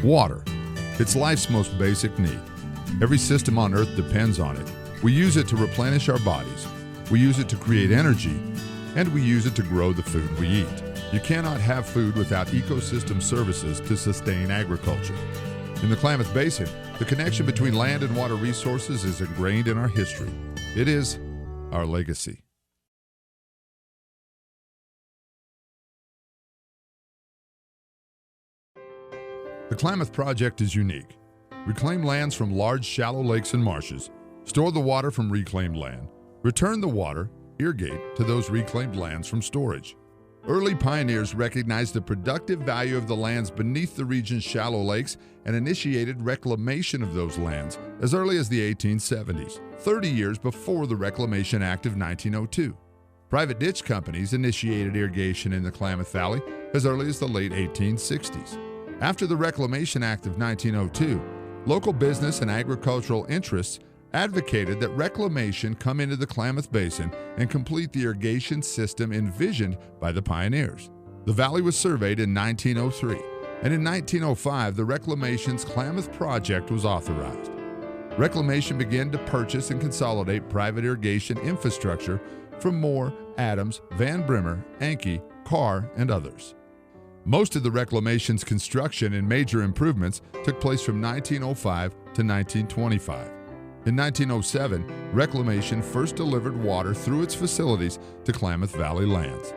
Water. It's life's most basic need. Every system on Earth depends on it. We use it to replenish our bodies. We use it to create energy, and we use it to grow the food we eat. You cannot have food without ecosystem services to sustain agriculture. In the Klamath Basin, the connection between land and water resources is ingrained in our history. It is our legacy. The Klamath Project is unique. Reclaim lands from large, shallow lakes and marshes, store the water from reclaimed land, return the water, irrigate to those reclaimed lands from storage. Early pioneers recognized the productive value of the lands beneath the region's shallow lakes and initiated reclamation of those lands as early as the 1870s, 30 years before the Reclamation Act of 1902. Private ditch companies initiated irrigation in the Klamath Valley as early as the late 1860s. After the Reclamation Act of 1902, local business and agricultural interests advocated that reclamation come into the Klamath Basin and complete the irrigation system envisioned by the pioneers. The valley was surveyed in 1903, and in 1905, the Reclamation's Klamath Project was authorized. Reclamation began to purchase and consolidate private irrigation infrastructure from Moore, Adams, Van Brimmer, Anke, Carr, and others. Most of the Reclamation's construction and major improvements took place from 1905 to 1925. In 1907, Reclamation first delivered water through its facilities to Klamath Valley lands.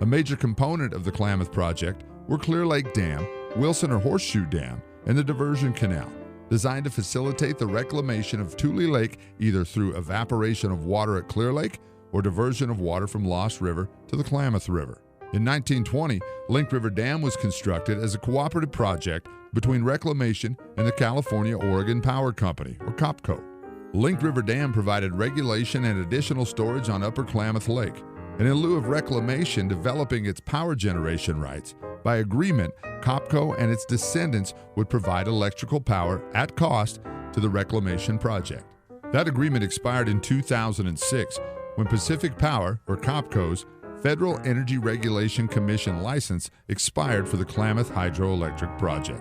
A major component of the Klamath Project were Clear Lake Dam, Wilson or Horseshoe Dam, and the Diversion Canal, designed to facilitate the reclamation of Tule Lake either through evaporation of water at Clear Lake or diversion of water from Lost River to the Klamath River. In 1920, Link River Dam was constructed as a cooperative project between Reclamation and the California-Oregon Power Company, or COPCO. Link River Dam provided regulation and additional storage on Upper Klamath Lake, and in lieu of Reclamation developing its power generation rights, by agreement, COPCO and its descendants would provide electrical power at cost to the Reclamation Project. That agreement expired in 2006 when Pacific Power, or COPCO's, Federal Energy Regulation Commission license expired for the Klamath Hydroelectric Project.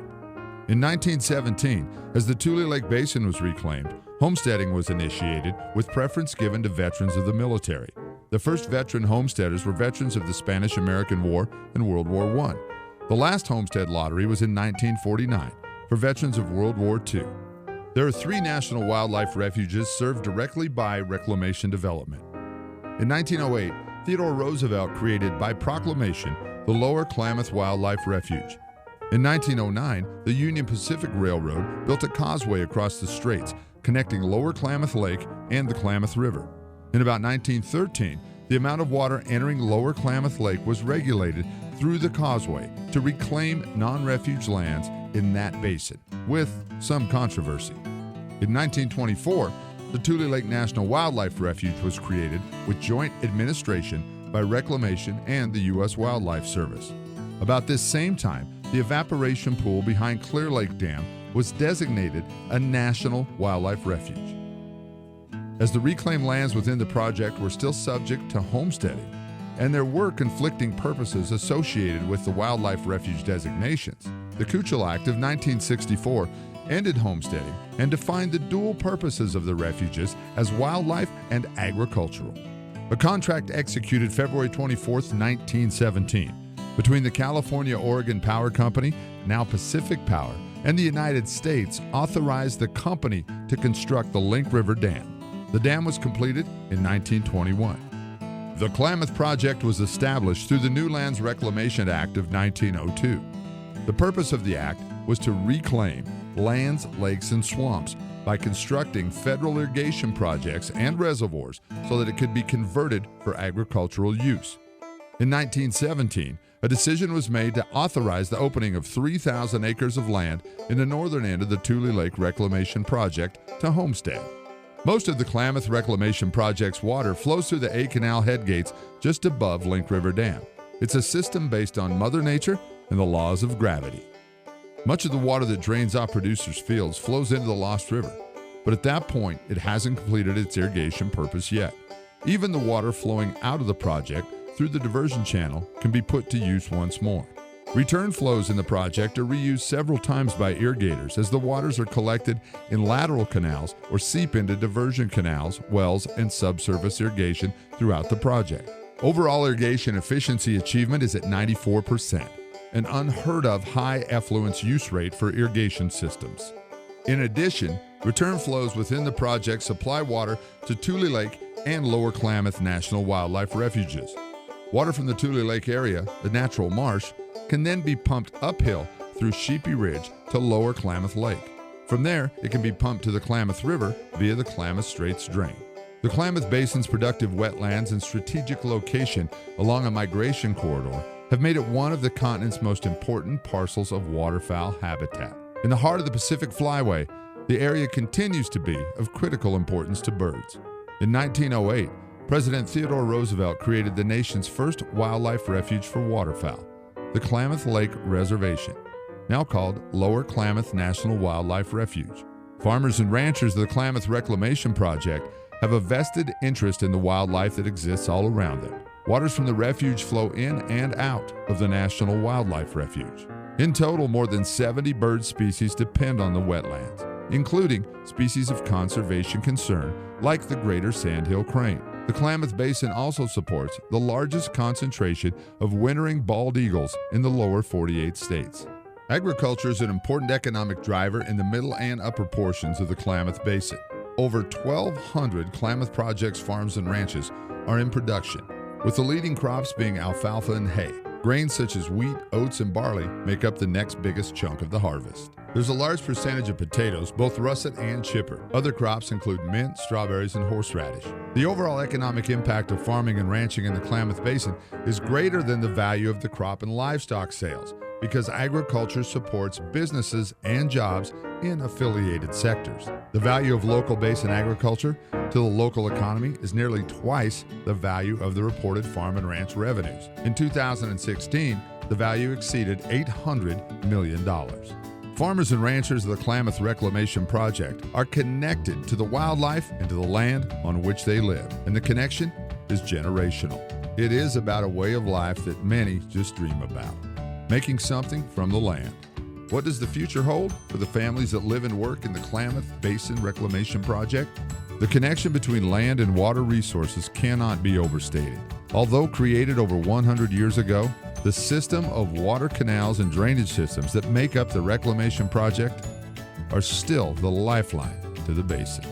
In 1917, as the Tule Lake Basin was reclaimed, homesteading was initiated with preference given to veterans of the military. The first veteran homesteaders were veterans of the Spanish-American War and World War I. The last homestead lottery was in 1949 for veterans of World War II. There are 3 national wildlife refuges served directly by reclamation development. In 1908, Theodore Roosevelt created by proclamation the Lower Klamath Wildlife Refuge. In 1909, the Union Pacific Railroad built a causeway across the straits connecting Lower Klamath Lake and the Klamath River. In about 1913, the amount of water entering Lower Klamath Lake was regulated through the causeway to reclaim non-refuge lands in that basin, with some controversy. In 1924, the Tule Lake National Wildlife Refuge was created with joint administration by Reclamation and the U.S. Wildlife Service. About this same time, the evaporation pool behind Clear Lake Dam was designated a National Wildlife Refuge. As the reclaimed lands within the project were still subject to homesteading, and there were conflicting purposes associated with the wildlife refuge designations, the Kuchel Act of 1964 ended homesteading and defined the dual purposes of the refuges as wildlife and agricultural. A contract executed February 24, 1917, between the California-Oregon Power Company, now Pacific Power, and the United States authorized the company to construct the Link River Dam. The dam was completed in 1921. The Klamath Project was established through the New Lands Reclamation Act of 1902. The purpose of the act was to reclaim lands, lakes, and swamps by constructing federal irrigation projects and reservoirs so that it could be converted for agricultural use. In 1917, a decision was made to authorize the opening of 3,000 acres of land in the northern end of the Tule Lake Reclamation Project to homestead. Most of the Klamath Reclamation Project's water flows through the A Canal headgates just above Link River Dam. It's a system based on Mother Nature and the laws of gravity. Much of the water that drains off producers' fields flows into the Lost River, but at that point, it hasn't completed its irrigation purpose yet. Even the water flowing out of the project through the diversion channel can be put to use once more. Return flows in the project are reused several times by irrigators as the waters are collected in lateral canals or seep into diversion canals, wells, and subsurface irrigation throughout the project. Overall irrigation efficiency achievement is at 94%, an unheard of high effluence use rate for irrigation systems. In addition, return flows within the project supply water to Tule Lake and Lower Klamath National Wildlife Refuges. Water from the Tule Lake area, the natural marsh, can then be pumped uphill through Sheepy Ridge to Lower Klamath Lake. From there, it can be pumped to the Klamath River via the Klamath Straits Drain. The Klamath Basin's productive wetlands and strategic location along a migration corridor have made it one of the continent's most important parcels of waterfowl habitat. In the heart of the Pacific Flyway, the area continues to be of critical importance to birds. In 1908, President Theodore Roosevelt created the nation's first wildlife refuge for waterfowl, the Klamath Lake Reservation, now called Lower Klamath National Wildlife Refuge. Farmers and ranchers of the Klamath Reclamation Project have a vested interest in the wildlife that exists all around them. Waters from the refuge flow in and out of the National Wildlife Refuge. In total, more than 70 bird species depend on the wetlands, including species of conservation concern like the greater sandhill crane. The Klamath Basin also supports the largest concentration of wintering bald eagles in the lower 48 states. Agriculture is an important economic driver in the middle and upper portions of the Klamath Basin. Over 1,200 Klamath Project's farms and ranches are in production, with the leading crops being alfalfa and hay. Grains such as wheat, oats, and barley make up the next biggest chunk of the harvest. There's a large percentage of potatoes, both russet and chipper. Other crops include mint, strawberries, and horseradish. The overall economic impact of farming and ranching in the Klamath Basin is greater than the value of the crop and livestock sales because agriculture supports businesses and jobs in affiliated sectors. The value of local basin agriculture to the local economy is nearly twice the value of the reported farm and ranch revenues. In 2016, the value exceeded $800 million. Farmers and ranchers of the Klamath Reclamation Project are connected to the wildlife and to the land on which they live, and the connection is generational. It is about a way of life that many just dream about, making something from the land. What does the future hold for the families that live and work in the Klamath Basin Reclamation Project? The connection between land and water resources cannot be overstated. Although created over 100 years ago, the system of water canals and drainage systems that make up the Reclamation Project are still the lifeline to the basin.